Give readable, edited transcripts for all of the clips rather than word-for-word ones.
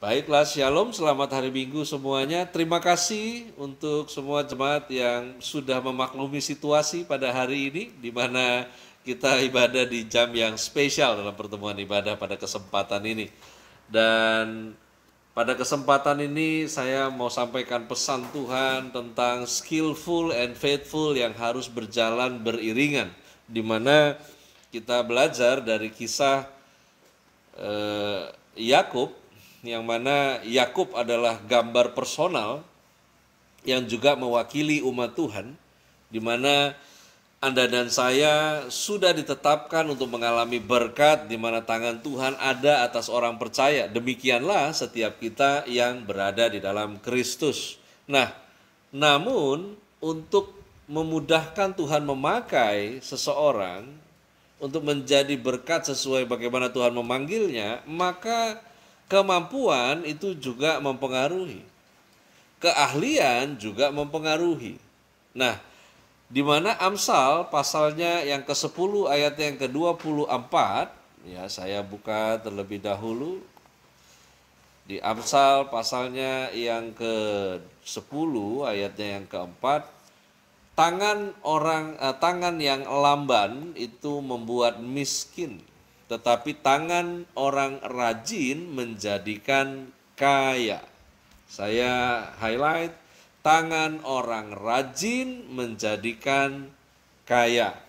Baiklah, Shalom, selamat hari Minggu semuanya. Terima kasih untuk semua jemaat yang sudah memaklumi situasi pada hari ini, di mana kita ibadah di jam yang spesial dalam pertemuan ibadah pada kesempatan ini. Dan pada kesempatan ini saya mau sampaikan pesan Tuhan tentang skillful and faithful yang harus berjalan beriringan, di mana kita belajar dari kisah Yakub, yang mana Yakub adalah gambar personal yang juga mewakili umat Tuhan, di mana Anda dan saya sudah ditetapkan untuk mengalami berkat di mana tangan Tuhan ada atas orang percaya. Demikianlah setiap kita yang berada di dalam Kristus. Nah, namun untuk memudahkan Tuhan memakai seseorang untuk menjadi berkat sesuai bagaimana Tuhan memanggilnya, maka kemampuan itu juga mempengaruhi. Keahlian juga mempengaruhi. Nah, di mana Amsal pasalnya yang ke-10 ayat yang ke-24, ya saya buka terlebih dahulu. Di Amsal pasalnya yang ke-10 ayatnya yang ke-4, tangan yang lamban itu membuat miskin, tetapi tangan orang rajin menjadikan kaya. Saya highlight, tangan orang rajin menjadikan kaya.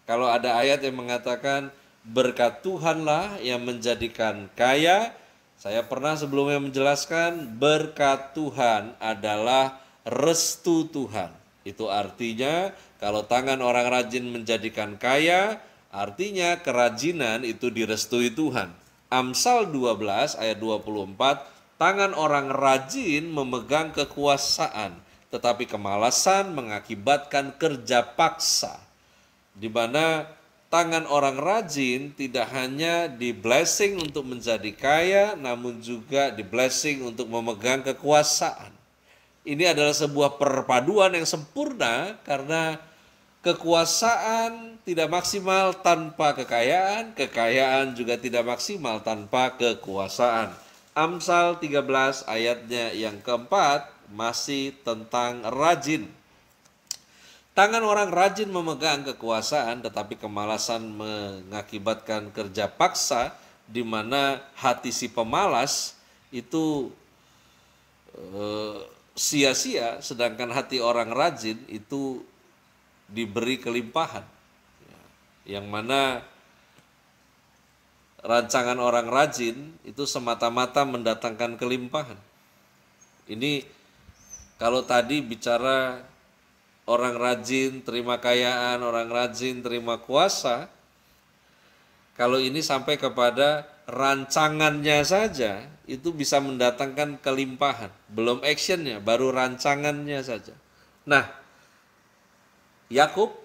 Kalau ada ayat yang mengatakan berkat Tuhanlah yang menjadikan kaya, saya pernah sebelumnya menjelaskan berkat Tuhan adalah restu Tuhan. Itu artinya kalau tangan orang rajin menjadikan kaya, artinya kerajinan itu direstui Tuhan. Amsal 12 ayat 24, tangan orang rajin memegang kekuasaan, tetapi kemalasan mengakibatkan kerja paksa. Di mana tangan orang rajin tidak hanya di blessing untuk menjadi kaya, namun juga di blessing untuk memegang kekuasaan. Ini adalah sebuah perpaduan yang sempurna karena kekuasaan tidak maksimal tanpa kekayaan, kekayaan juga tidak maksimal tanpa kekuasaan. Amsal 13 ayatnya yang keempat masih tentang rajin. Tangan orang rajin memegang kekuasaan, tetapi kemalasan mengakibatkan kerja paksa, di mana hati si pemalas itu sia-sia, sedangkan hati orang rajin itu diberi kelimpahan, yang mana rancangan orang rajin itu semata-mata mendatangkan kelimpahan. Ini kalau tadi bicara orang rajin terima kekayaan, orang rajin terima kuasa, kalau ini sampai kepada rancangannya saja itu bisa mendatangkan kelimpahan, belum actionnya, baru rancangannya saja. Nah, Yakub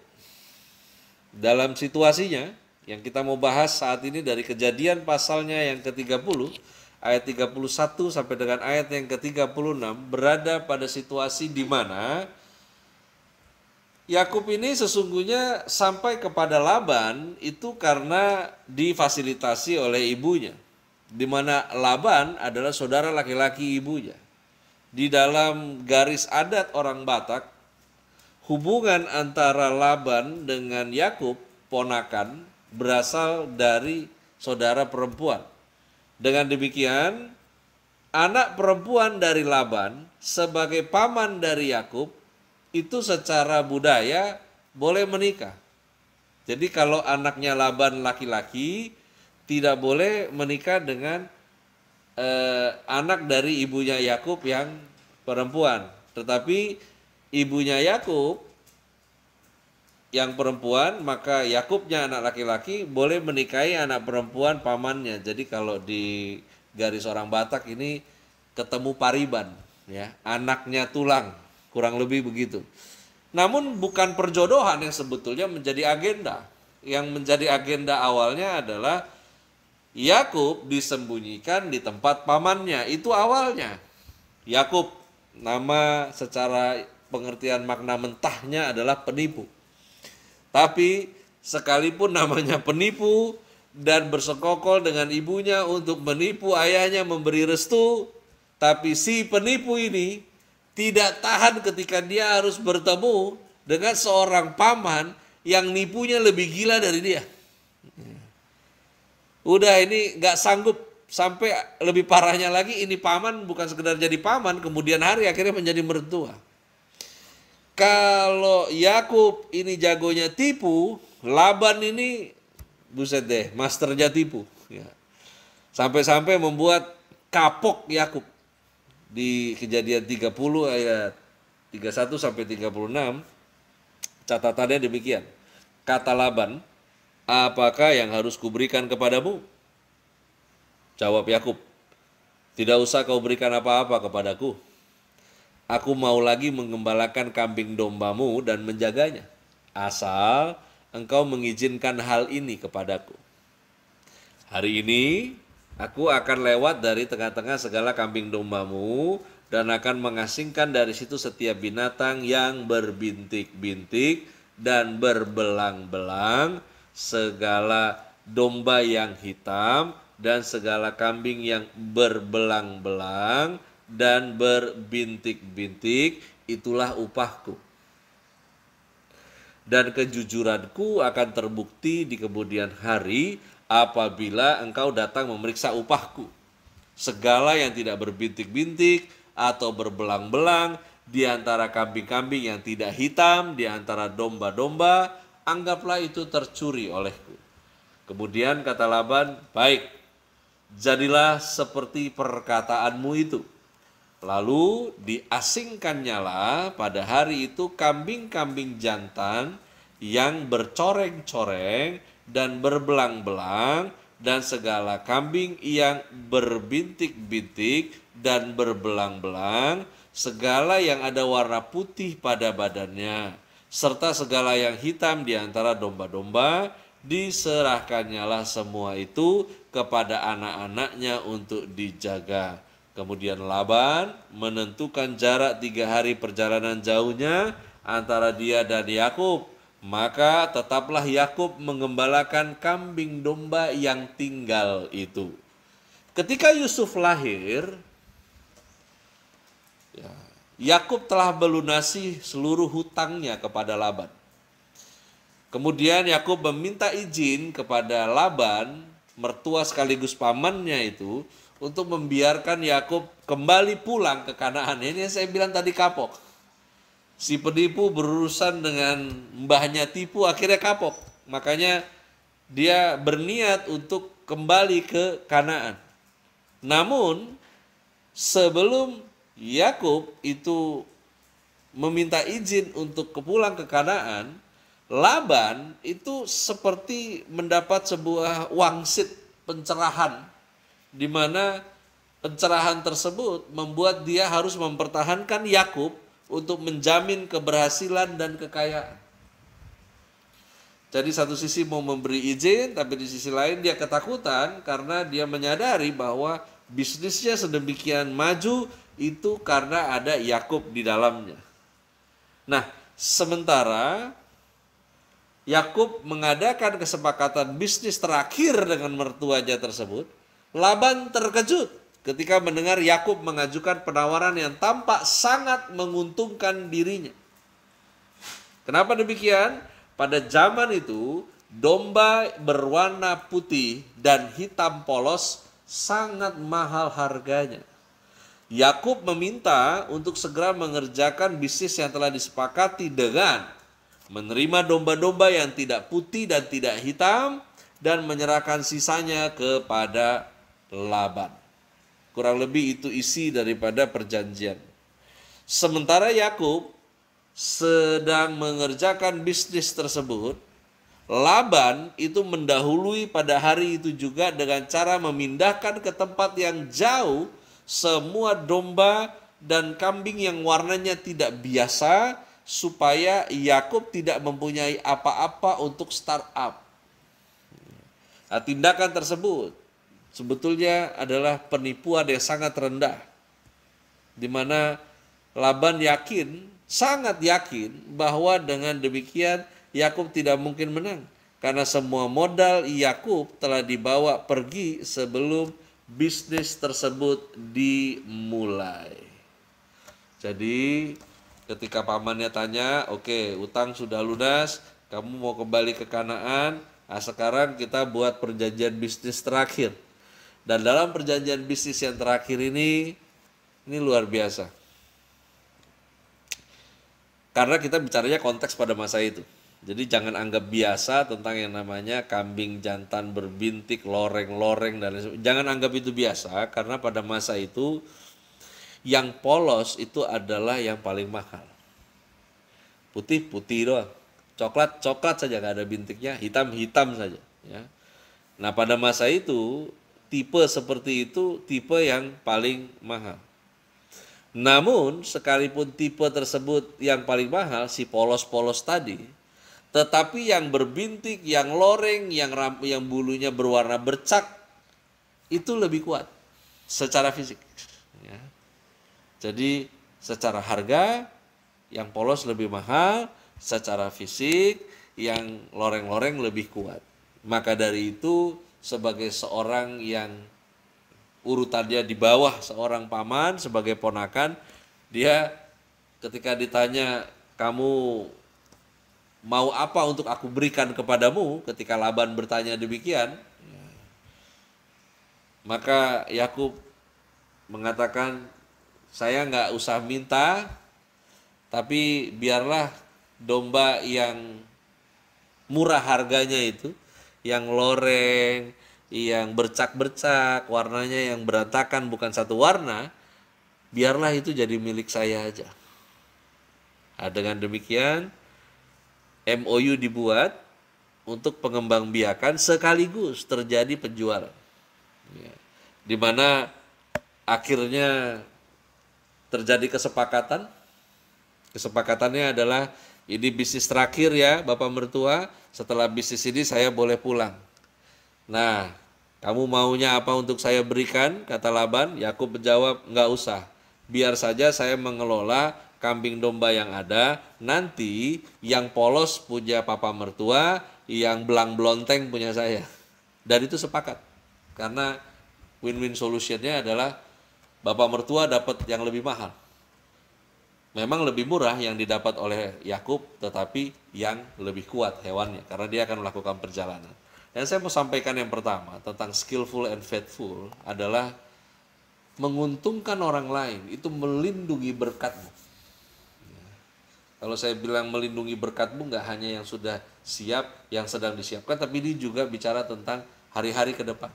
dalam situasinya yang kita mau bahas saat ini dari Kejadian pasalnya yang ke-30 ayat 31 sampai dengan ayat yang ke-36 berada pada situasi di mana Yakub ini sesungguhnya sampai kepada Laban itu karena difasilitasi oleh ibunya, di mana Laban adalah saudara laki-laki ibunya. Di dalam garis adat orang Batak, hubungan antara Laban dengan Yakub, ponakan, berasal dari saudara perempuan. Dengan demikian, anak perempuan dari Laban sebagai paman dari Yakub itu secara budaya boleh menikah. Jadi kalau anaknya Laban laki-laki, tidak boleh menikah dengan anak dari ibunya Yakub yang perempuan. Tetapi ibunya Yakub yang perempuan, maka Yakubnya anak laki-laki boleh menikahi anak perempuan pamannya. Jadi kalau di garis orang Batak ini ketemu pariban, ya, anaknya tulang, kurang lebih begitu. Namun bukan perjodohan yang sebetulnya menjadi agenda. Yang menjadi agenda awalnya adalah Yakub disembunyikan di tempat pamannya. Itu awalnya. Yakub, nama secara pengertian makna mentahnya adalah penipu. Tapi sekalipun namanya penipu, dan bersekongkol dengan ibunya untuk menipu ayahnya memberi restu. Tapi si penipu ini tidak tahan ketika dia harus bertemu dengan seorang paman yang nipunya lebih gila dari dia. Udah ini gak sanggup, sampai lebih parahnya lagi ini paman bukan sekedar jadi paman, kemudian hari akhirnya menjadi mertua. Kalau Yakub ini jagonya tipu, Laban ini buset deh, masternya tipu. Ya. Sampai-sampai membuat kapok Yakub. Di Kejadian 30 ayat 31 sampai 36, catatannya demikian. Kata Laban, apakah yang harus kuberikan kepadamu? Jawab Yakub, tidak usah kau berikan apa-apa kepadaku. Aku mau lagi mengembalakan kambing dombamu dan menjaganya, asal engkau mengizinkan hal ini kepadaku. Hari ini aku akan lewat dari tengah-tengah segala kambing dombamu dan akan mengasingkan dari situ setiap binatang yang berbintik-bintik dan berbelang-belang, segala domba yang hitam dan segala kambing yang berbelang-belang dan berbintik-bintik, itulah upahku. Dan kejujuranku akan terbukti di kemudian hari apabila engkau datang memeriksa upahku. Segala yang tidak berbintik-bintik atau berbelang-belang di antara kambing-kambing yang tidak hitam, di antara domba-domba, anggaplah itu tercuri olehku. Kemudian kata Laban, baik, jadilah seperti perkataanmu itu. Lalu diasingkannyalah pada hari itu kambing-kambing jantan yang bercoreng-coreng dan berbelang-belang dan segala kambing yang berbintik-bintik dan berbelang-belang, segala yang ada warna putih pada badannya, serta segala yang hitam di antara domba-domba, diserahkannyalah semua itu kepada anak-anaknya untuk dijaga. Kemudian Laban menentukan jarak 3 hari perjalanan jauhnya antara dia dan Yakub. Maka tetaplah Yakub mengembalakan kambing domba yang tinggal itu. Ketika Yusuf lahir, Yakub telah melunasi seluruh hutangnya kepada Laban. Kemudian Yakub meminta izin kepada Laban, mertua sekaligus pamannya itu, untuk membiarkan Yakub kembali pulang ke Kanaan. Ini yang saya bilang tadi kapok. Si penipu berurusan dengan mbahnya tipu, akhirnya kapok. Makanya dia berniat untuk kembali ke Kanaan. Namun sebelum Yakub itu meminta izin untuk pulang ke Kanaan, Laban itu seperti mendapat sebuah wangsit pencerahan, di mana pencerahan tersebut membuat dia harus mempertahankan Yakub untuk menjamin keberhasilan dan kekayaan. Jadi satu sisi mau memberi izin, tapi di sisi lain dia ketakutan karena dia menyadari bahwa bisnisnya sedemikian maju itu karena ada Yakub di dalamnya. Nah, sementara Yakub mengadakan kesepakatan bisnis terakhir dengan mertuanya tersebut, Laban terkejut ketika mendengar Yakub mengajukan penawaran yang tampak sangat menguntungkan dirinya. Kenapa demikian? Pada zaman itu, domba berwarna putih dan hitam polos sangat mahal harganya. Yakub meminta untuk segera mengerjakan bisnis yang telah disepakati dengan menerima domba-domba yang tidak putih dan tidak hitam dan menyerahkan sisanya kepada Laban. Kurang lebih itu isi daripada perjanjian. Sementara Yakub sedang mengerjakan bisnis tersebut, Laban itu mendahului pada hari itu juga dengan cara memindahkan ke tempat yang jauh semua domba dan kambing yang warnanya tidak biasa, supaya Yakub tidak mempunyai apa-apa untuk startup. Nah, tindakan tersebut sebetulnya adalah penipuan yang sangat rendah, di mana Laban sangat yakin bahwa dengan demikian Yakub tidak mungkin menang. karena semua modal Yakub telah dibawa pergi sebelum bisnis tersebut dimulai. Jadi ketika pamannya tanya, oke, utang sudah lunas, kamu mau kembali ke Kanaan, nah sekarang kita buat perjanjian bisnis terakhir. Dan dalam perjanjian bisnis yang terakhir ini luar biasa. Karena kita bicaranya konteks pada masa itu. Jadi jangan anggap biasa tentang yang namanya kambing jantan berbintik, loreng-loreng dan lain sebagainya. Jangan anggap itu biasa, karena pada masa itu yang polos itu adalah yang paling mahal. Putih-putih doang. Coklat saja, nggak ada bintiknya, hitam-hitam saja. Ya. Nah pada masa itu, tipe seperti itu tipe yang paling mahal. Namun sekalipun tipe tersebut yang paling mahal, si polos-polos tadi, tetapi yang berbintik, yang loreng, yang bulunya berwarna bercak, itu lebih kuat secara fisik. Ya. Jadi secara harga, yang polos lebih mahal, secara fisik, yang loreng-loreng lebih kuat. Maka dari itu, sebagai seorang yang urutannya di bawah seorang paman, sebagai ponakan, dia ketika ditanya, kamu mau apa untuk aku berikan kepadamu? Ketika Laban bertanya demikian, maka Yakub mengatakan, saya nggak usah minta, tapi biarlah domba yang murah harganya itu, yang loreng, yang bercak-bercak, warnanya yang berantakan, bukan satu warna, biarlah itu jadi milik saya aja. Nah, dengan demikian MOU dibuat untuk pengembangbiakan sekaligus terjadi penjualan. Ya. Di mana akhirnya terjadi kesepakatan. Kesepakatannya adalah, ini bisnis terakhir ya Bapak mertua, setelah bisnis ini saya boleh pulang. Nah, kamu maunya apa untuk saya berikan? Kata Laban. Yakub menjawab, nggak usah. Biar saja saya mengelola kambing domba yang ada, nanti yang polos punya papa mertua, yang belang blonteng punya saya. Dan itu sepakat. Karena win-win solutionnya adalah bapak mertua dapat yang lebih mahal. Memang lebih murah yang didapat oleh Yakub, tetapi yang lebih kuat hewannya, karena dia akan melakukan perjalanan. Dan saya mau sampaikan yang pertama tentang skillful and faithful adalah menguntungkan orang lain, itu melindungi berkatmu. Kalau saya bilang melindungi berkatmu, nggak hanya yang sudah siap, yang sedang disiapkan, tapi ini juga bicara tentang hari-hari ke depan.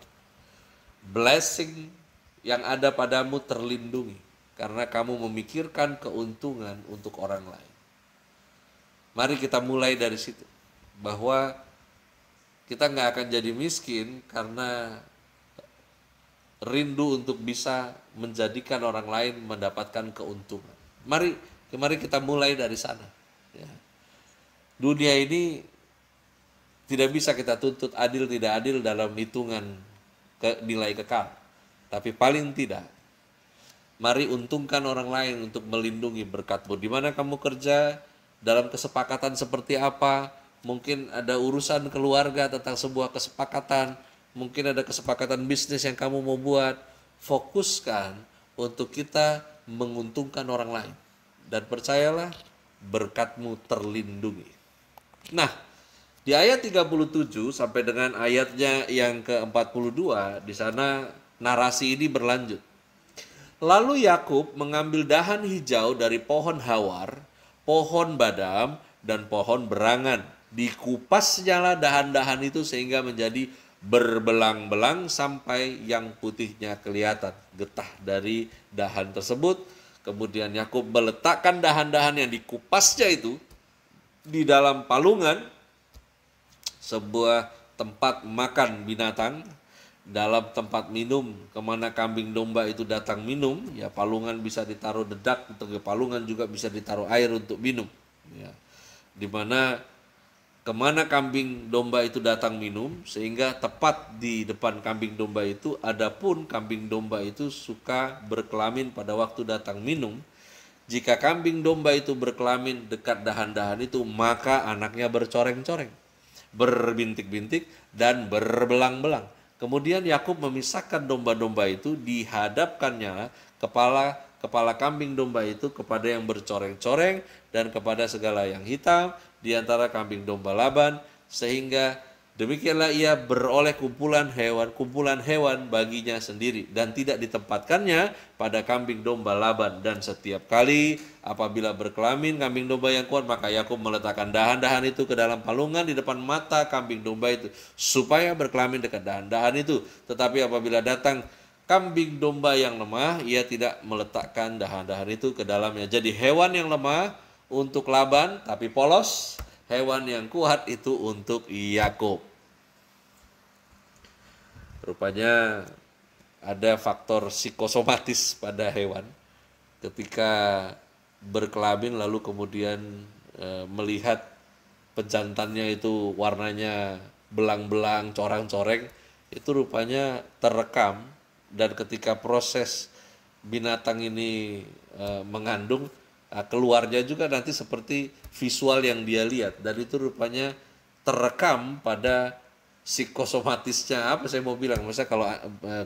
Blessing yang ada padamu terlindungi, karena kamu memikirkan keuntungan untuk orang lain. Mari kita mulai dari situ, bahwa kita nggak akan jadi miskin karena rindu untuk bisa menjadikan orang lain mendapatkan keuntungan. Mari kita mulai dari sana. Ya. Dunia ini tidak bisa kita tuntut adil tidak adil dalam hitungan nilai kekal. Tapi paling tidak, mari untungkan orang lain untuk melindungi berkatmu. Di mana kamu kerja, dalam kesepakatan seperti apa, mungkin ada urusan keluarga tentang sebuah kesepakatan, mungkin ada kesepakatan bisnis yang kamu mau buat, fokuskan untuk kita menguntungkan orang lain. Dan percayalah, berkatmu terlindungi. Nah, di ayat 37 sampai dengan ayatnya yang ke-42, di sana narasi ini berlanjut. Lalu Yakub mengambil dahan hijau dari pohon hawar, pohon badam, dan pohon berangan. Dikupasnyalah dahan-dahan itu sehingga menjadi berbelang-belang sampai yang putihnya kelihatan. Getah dari dahan tersebut. Kemudian Yakub meletakkan dahan-dahan yang dikupasnya itu di dalam palungan, sebuah tempat makan binatang, dalam tempat minum kemana kambing domba itu datang minum. Ya, palungan bisa ditaruh dedak, untuk palungan juga bisa ditaruh air untuk minum. Ya, dimana kemana kambing domba itu datang minum, sehingga tepat di depan kambing domba itu, adapun kambing domba itu suka berkelamin pada waktu datang minum. Jika kambing domba itu berkelamin dekat dahan-dahan itu, maka anaknya bercoreng-coreng. berbintik-bintik dan berbelang-belang. Kemudian Yakub memisahkan domba-domba itu, dihadapkannya kepala kambing domba itu kepada yang bercoreng-coreng dan kepada segala yang hitam di antara kambing domba Laban, sehingga demikianlah ia beroleh kumpulan hewan baginya sendiri, dan tidak ditempatkannya pada kambing domba Laban. Dan setiap kali apabila berkelamin kambing domba yang kuat, maka Yakub meletakkan dahan-dahan itu ke dalam palungan di depan mata kambing domba itu, supaya berkelamin dekat dahan-dahan itu. Tetapi apabila datang kambing domba yang lemah, ia tidak meletakkan dahan-dahan itu ke dalamnya. Jadi hewan yang lemah untuk Laban, tapi polos. Hewan yang kuat itu untuk Yakub. Rupanya ada faktor psikosomatis pada hewan. Ketika berkelamin lalu kemudian melihat pejantannya itu warnanya belang-belang, corang-coreng, itu rupanya terekam. Dan ketika proses binatang ini mengandung, keluarnya juga nanti seperti visual yang dia lihat. Dan itu rupanya terekam pada psikosomatisnya. Apa saya mau bilang, masa kalau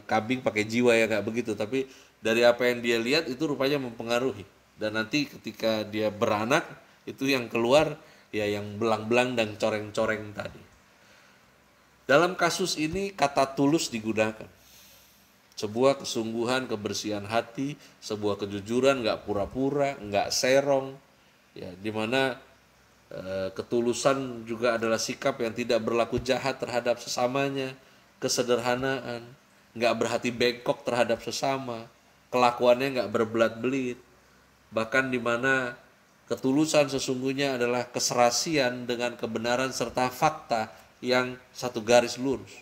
kambing pakai jiwa ya nggak begitu. Tapi dari apa yang dia lihat itu rupanya mempengaruhi. Dan nanti ketika dia beranak, itu yang keluar ya yang belang-belang dan coreng-coreng tadi. Dalam kasus ini kata tulus digunakan. Sebuah kesungguhan, kebersihan hati, sebuah kejujuran, nggak pura-pura, nggak serong, ya, dimana ketulusan juga adalah sikap yang tidak berlaku jahat terhadap sesamanya, kesederhanaan, nggak berhati bengkok terhadap sesama, kelakuannya nggak berbelat-belit, bahkan dimana ketulusan sesungguhnya adalah keserasian dengan kebenaran serta fakta yang satu garis lurus.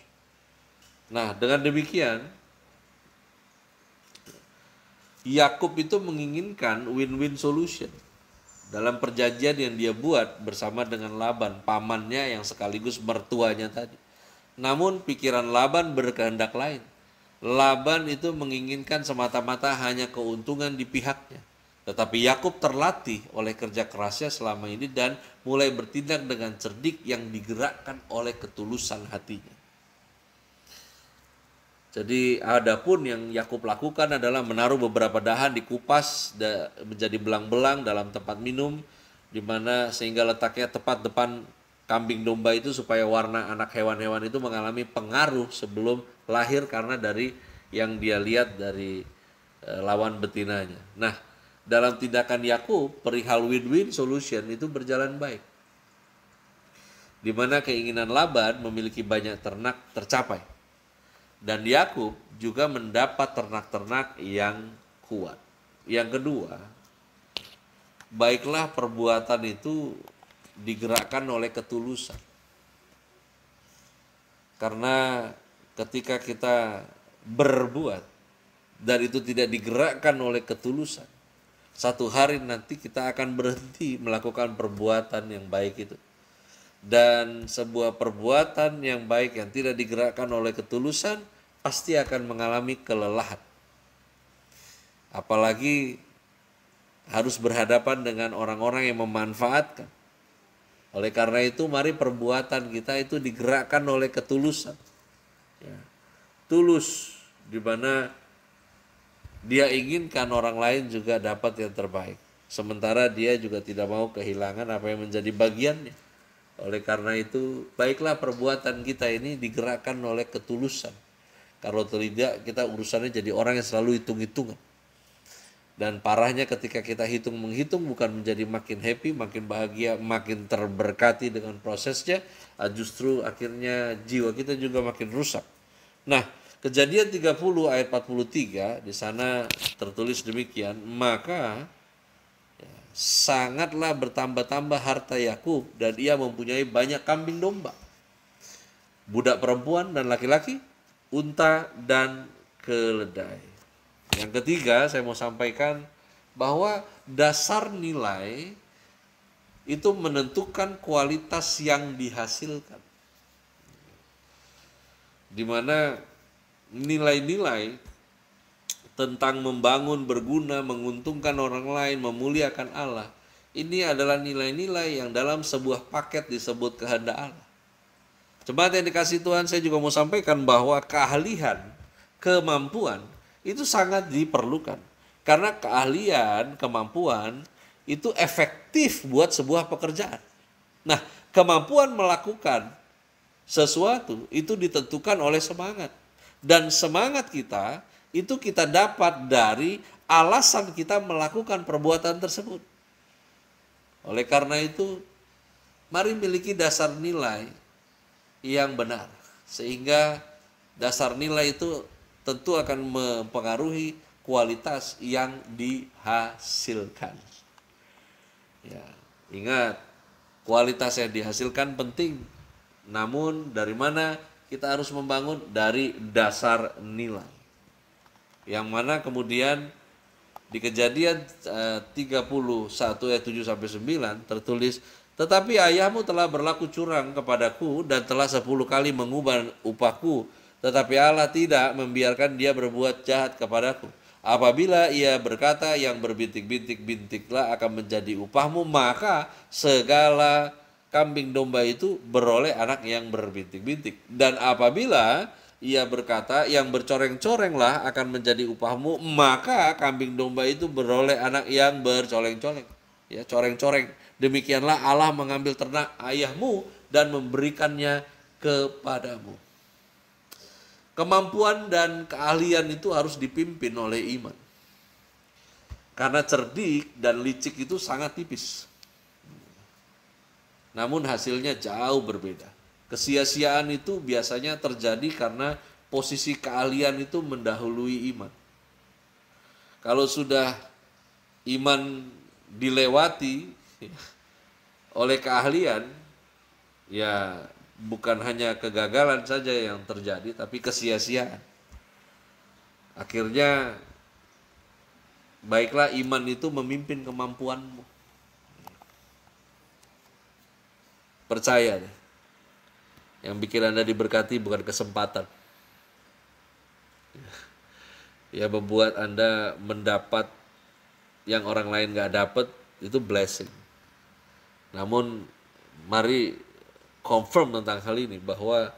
Nah, dengan demikian Yakub itu menginginkan win-win solution dalam perjanjian yang dia buat bersama dengan Laban, pamannya yang sekaligus mertuanya tadi. Namun pikiran Laban berkehendak lain. Laban itu menginginkan semata-mata hanya keuntungan di pihaknya. Tetapi Yakub terlatih oleh kerja kerasnya selama ini dan mulai bertindak dengan cerdik yang digerakkan oleh ketulusan hatinya. Jadi adapun yang Yakub lakukan adalah menaruh beberapa dahan dikupas menjadi belang-belang dalam tempat minum, di mana sehingga letaknya tepat depan kambing domba itu supaya warna anak hewan-hewan itu mengalami pengaruh sebelum lahir karena dari yang dia lihat dari lawan betinanya. Nah, dalam tindakan Yakub perihal win-win solution itu berjalan baik, di mana keinginan Laban memiliki banyak ternak tercapai. Dan Yakub juga mendapat ternak-ternak yang kuat. Yang kedua, baiklah perbuatan itu digerakkan oleh ketulusan. Karena ketika kita berbuat dan itu tidak digerakkan oleh ketulusan, satu hari nanti kita akan berhenti melakukan perbuatan yang baik itu. Dan sebuah perbuatan yang baik yang tidak digerakkan oleh ketulusan pasti akan mengalami kelelahan. Apalagi harus berhadapan dengan orang-orang yang memanfaatkan. Oleh karena itu mari perbuatan kita itu digerakkan oleh ketulusan. Ya. Tulus, di mana dia inginkan orang lain juga dapat yang terbaik. Sementara dia juga tidak mau kehilangan apa yang menjadi bagiannya. Oleh karena itu, baiklah perbuatan kita ini digerakkan oleh ketulusan. Kalau tidak, kita urusannya jadi orang yang selalu hitung-hitungan. Dan parahnya ketika kita hitung-menghitung bukan menjadi makin happy, makin bahagia, makin terberkati dengan prosesnya, justru akhirnya jiwa kita juga makin rusak. Nah, Kejadian 30 ayat 43 di sana tertulis demikian, maka sangatlah bertambah-tambah harta Yakub dan ia mempunyai banyak kambing domba, budak perempuan dan laki-laki, unta dan keledai. Yang ketiga saya mau sampaikan bahwa dasar nilai itu menentukan kualitas yang dihasilkan. Di mana nilai-nilai tentang membangun, berguna, menguntungkan orang lain, memuliakan Allah, ini adalah nilai-nilai yang dalam sebuah paket disebut kehendak Allah. Jemaat yang dikasihi Tuhan, saya juga mau sampaikan bahwa keahlian, kemampuan itu sangat diperlukan. Karena keahlian, kemampuan itu efektif buat sebuah pekerjaan. Nah, kemampuan melakukan sesuatu itu ditentukan oleh semangat. Dan semangat kita itu kita dapat dari alasan kita melakukan perbuatan tersebut. Oleh karena itu, mari miliki dasar nilai yang benar. Sehingga dasar nilai itu tentu akan mempengaruhi kualitas yang dihasilkan. Ya, ingat, kualitas yang dihasilkan penting. Namun dari mana kita harus membangun? Dari dasar nilai. Yang mana kemudian di Kejadian 31 ayat 7 sampai 9 tertulis, tetapi ayahmu telah berlaku curang kepadaku dan telah 10 kali mengubah upahku, tetapi Allah tidak membiarkan dia berbuat jahat kepadaku. Apabila ia berkata, yang berbintik-bintik-bintiklah akan menjadi upahmu, maka segala kambing domba itu beroleh anak yang berbintik-bintik. Dan apabila ia berkata, yang bercoreng-corenglah akan menjadi upahmu, maka kambing domba itu beroleh anak yang bercoleng-coleng. Ya, coreng-coreng. Demikianlah Allah mengambil ternak ayahmu dan memberikannya kepadamu. Kemampuan dan keahlian itu harus dipimpin oleh iman. Karena cerdik dan licik itu sangat tipis. Namun hasilnya jauh berbeda. Kesia-siaan itu biasanya terjadi karena posisi keahlian itu mendahului iman. Kalau sudah iman dilewati oleh keahlian, ya bukan hanya kegagalan saja yang terjadi, tapi kesia-siaan. Akhirnya, baiklah iman itu memimpin kemampuanmu. Percaya deh. Yang bikin Anda diberkati bukan kesempatan. Ya, membuat Anda mendapat yang orang lain gak dapat, itu blessing. Namun mari confirm tentang hal ini, bahwa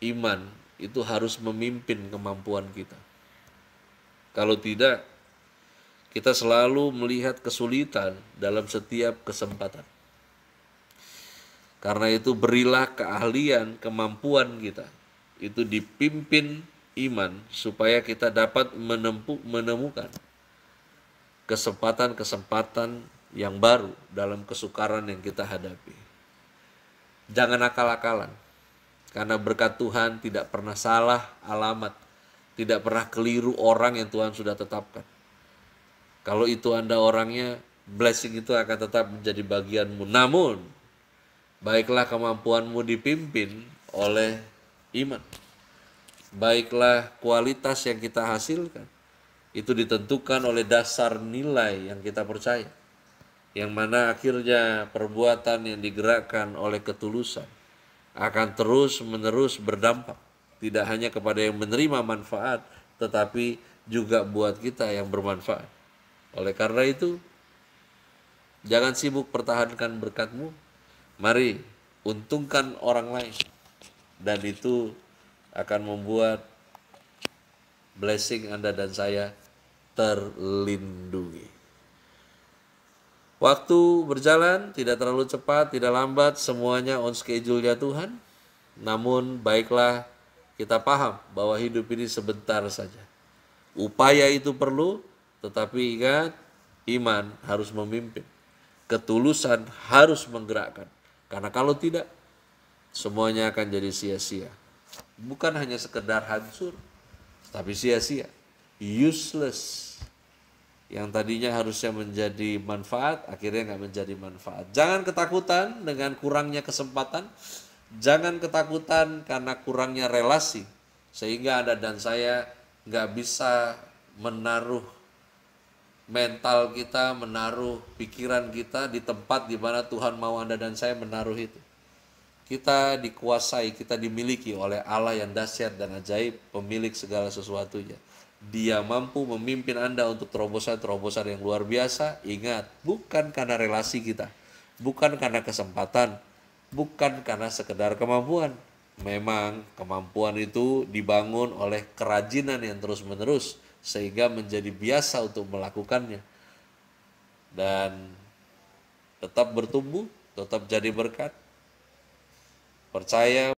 iman itu harus memimpin kemampuan kita. Kalau tidak, kita selalu melihat kesulitan dalam setiap kesempatan. Karena itu berilah keahlian, kemampuan kita itu dipimpin iman, supaya kita dapat menemukan kesempatan-kesempatan yang baru dalam kesukaran yang kita hadapi. Jangan akal-akalan, karena berkat Tuhan tidak pernah salah alamat, tidak pernah keliru orang yang Tuhan sudah tetapkan. Kalau itu Anda orangnya, blessing itu akan tetap menjadi bagianmu. Namun, baiklah kemampuanmu dipimpin oleh iman. Baiklah kualitas yang kita hasilkan itu ditentukan oleh dasar nilai yang kita percaya. Yang mana akhirnya perbuatan yang digerakkan oleh ketulusan akan terus-menerus berdampak. Tidak hanya kepada yang menerima manfaat, tetapi juga buat kita yang bermanfaat. Oleh karena itu, jangan sibuk pertahankan berkatmu. Mari untungkan orang lain, dan itu akan membuat blessing Anda dan saya terlindungi. Waktu berjalan tidak terlalu cepat, tidak lambat, semuanya on schedule ya Tuhan. Namun baiklah kita paham bahwa hidup ini sebentar saja. Upaya itu perlu, tetapi ingat, iman harus memimpin. Ketulusan harus menggerakkan. Karena kalau tidak, semuanya akan jadi sia-sia. Bukan hanya sekedar hancur, tapi sia-sia, useless. Yang tadinya harusnya menjadi manfaat, akhirnya nggak menjadi manfaat. Jangan ketakutan dengan kurangnya kesempatan. Jangan ketakutan karena kurangnya relasi. Sehingga Anda dan saya nggak bisa menaruh mental kita, menaruh pikiran kita di tempat di mana Tuhan mau Anda dan saya menaruh itu. Kita dikuasai, kita dimiliki oleh Allah yang dahsyat dan ajaib, pemilik segala sesuatunya. Dia mampu memimpin Anda untuk terobosan-terobosan yang luar biasa. Ingat, bukan karena relasi kita, bukan karena kesempatan, bukan karena sekedar kemampuan, memang kemampuan itu dibangun oleh kerajinan yang terus-menerus sehingga menjadi biasa untuk melakukannya dan tetap bertumbuh, tetap jadi berkat. Percaya